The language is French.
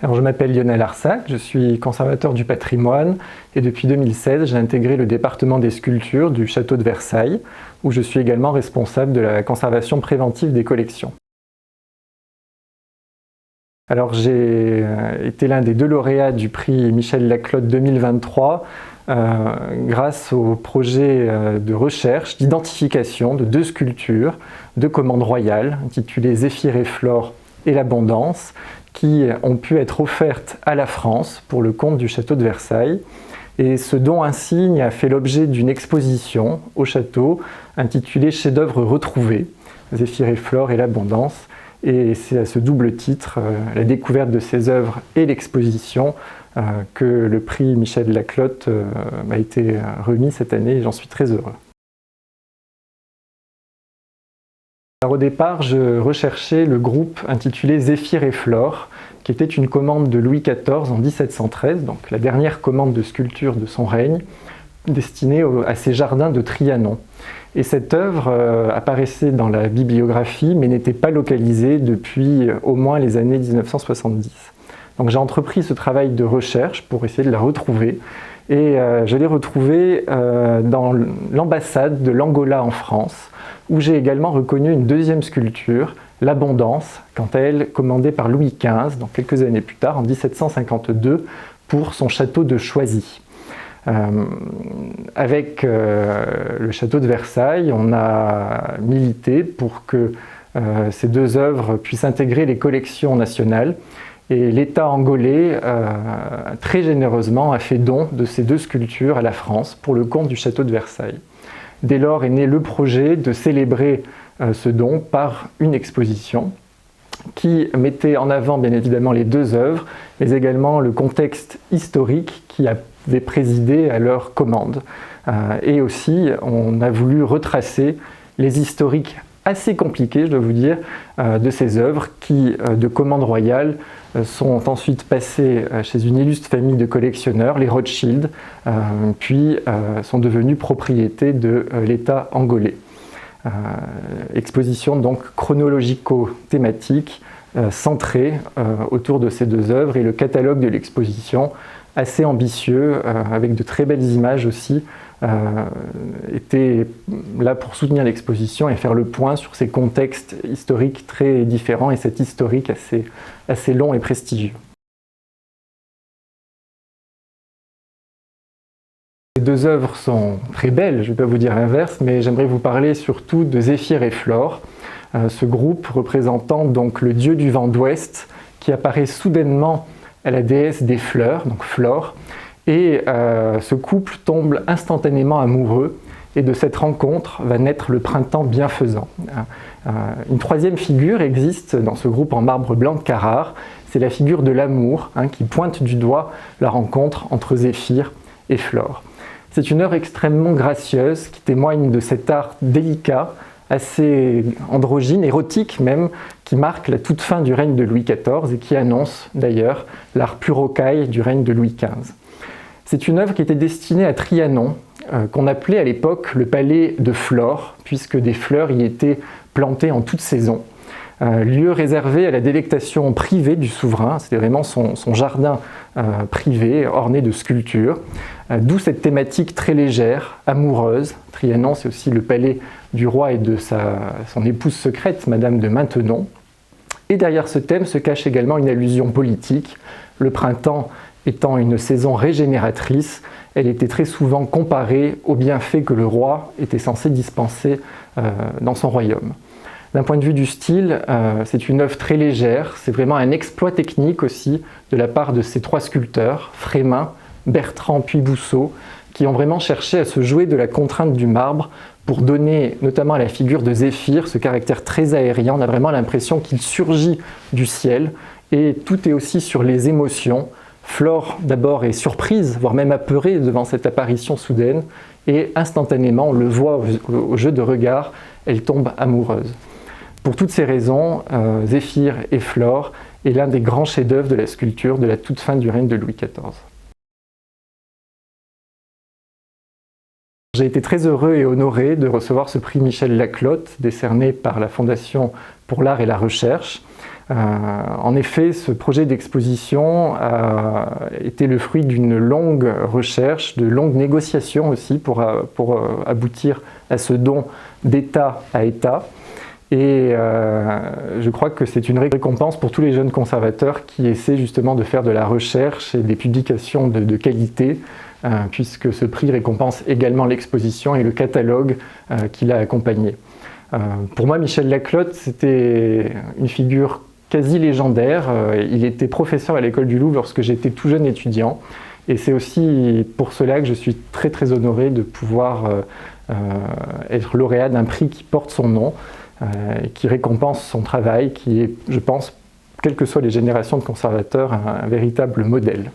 Alors, je m'appelle Lionel Arsac, je suis conservateur du patrimoine et depuis 2016, j'ai intégré le département des sculptures du château de Versailles, où je suis également responsable de la conservation préventive des collections. Alors, j'ai été l'un des 2 lauréats du prix Michel Laclotte 2023 grâce au projet de recherche, d'identification de 2 sculptures de commande royale intitulées Zéphyr et Flore et l'Abondance, qui ont pu être offertes à la France pour le compte du château de Versailles. Et ce don insigne a fait l'objet d'une exposition au château intitulée Chefs-d'œuvre retrouvés, Zéphyr et Flore et l'Abondance. Et c'est à ce double titre, la découverte de ces œuvres et l'exposition, que le prix Michel Laclotte m'a été remis cette année et j'en suis très heureux. Alors au départ, je recherchais le groupe intitulé Zéphyr et Flore, qui était une commande de Louis XIV en 1713, donc la dernière commande de sculpture de son règne, destinée à ses jardins de Trianon. Et cette œuvre apparaissait dans la bibliographie, mais n'était pas localisée depuis au moins les années 1970. Donc j'ai entrepris ce travail de recherche pour essayer de la retrouver. Et je l'ai retrouvée dans l'ambassade de l'Angola en France, où j'ai également reconnu une deuxième sculpture, l'Abondance, quant à elle commandée par Louis XV, donc quelques années plus tard, en 1752, pour son château de Choisy. Avec le château de Versailles, on a milité pour que ces 2 œuvres puissent intégrer les collections nationales. Et l'État angolais, très généreusement, a fait don de ces 2 sculptures à la France pour le compte du château de Versailles. Dès lors est né le projet de célébrer ce don par une exposition qui mettait en avant bien évidemment les 2 œuvres, mais également le contexte historique qui avait présidé à leur commande. Et aussi, on a voulu retracer les historiques assez compliqués, je dois vous dire, de ces œuvres qui, de commande royale, sont ensuite passées chez une illustre famille de collectionneurs, les Rothschild, puis sont devenues propriété de l'État angolais. Exposition donc chronologico-thématique centrée autour de ces 2 œuvres et le catalogue de l'exposition assez ambitieux, avec de très belles images aussi, était là pour soutenir l'exposition et faire le point sur ces contextes historiques très différents et cet historique assez long et prestigieux. Les 2 œuvres sont très belles, je ne vais pas vous dire l'inverse, mais j'aimerais vous parler surtout de Zéphyr et Flore, ce groupe représentant donc le dieu du vent d'ouest qui apparaît soudainement à la déesse des fleurs, donc Flore, et ce couple tombe instantanément amoureux et de cette rencontre va naître le printemps bienfaisant. Une 3e figure existe dans ce groupe en marbre blanc de Carrare, c'est la figure de l'amour qui pointe du doigt la rencontre entre Zéphyr et Flore. C'est une œuvre extrêmement gracieuse qui témoigne de cet art délicat, assez androgyne, érotique même, qui marque la toute fin du règne de Louis XIV et qui annonce d'ailleurs l'art plus rocaille du règne de Louis XV. C'est une œuvre qui était destinée à Trianon, qu'on appelait à l'époque le palais de Flore, puisque des fleurs y étaient plantées en toute saison. Lieu réservé à la délectation privée du souverain, c'était vraiment son jardin privé, orné de sculptures, d'où cette thématique très légère, amoureuse. Trianon, c'est aussi le palais du roi et de son épouse secrète, Madame de Maintenon. Et derrière ce thème se cache également une allusion politique. Le printemps étant une saison régénératrice, elle était très souvent comparée aux bienfaits que le roi était censé dispenser dans son royaume. D'un point de vue du style, c'est une œuvre très légère, c'est vraiment un exploit technique aussi de la part de ces 3 sculpteurs, Frémin, Bertrand puis Bousseau, qui ont vraiment cherché à se jouer de la contrainte du marbre pour donner notamment à la figure de Zéphyr ce caractère très aérien. On a vraiment l'impression qu'il surgit du ciel et tout est aussi sur les émotions. Flore d'abord est surprise, voire même apeurée devant cette apparition soudaine et instantanément on le voit au jeu de regard, elle tombe amoureuse. Pour toutes ces raisons, Zéphyr et Flore est l'un des grands chefs-d'œuvre de la sculpture de la toute fin du règne de Louis XIV. J'ai été très heureux et honoré de recevoir ce prix Michel Laclotte, décerné par la Fondation pour l'Art et la Recherche. En effet, ce projet d'exposition a été le fruit d'une longue recherche, de longues négociations aussi pour aboutir à ce don d'État à État. Et je crois que c'est une récompense pour tous les jeunes conservateurs qui essaient justement de faire de la recherche et des publications de qualité, puisque ce prix récompense également l'exposition et le catalogue qui l'a accompagné. Pour moi, Michel Laclotte, c'était une figure quasi légendaire. Il était professeur à l'école du Louvre lorsque j'étais tout jeune étudiant. Et c'est aussi pour cela que je suis très très honoré de pouvoir être lauréat d'un prix qui porte son nom, qui récompense son travail, qui est, je pense, quelles que soient les générations de conservateurs, un véritable modèle.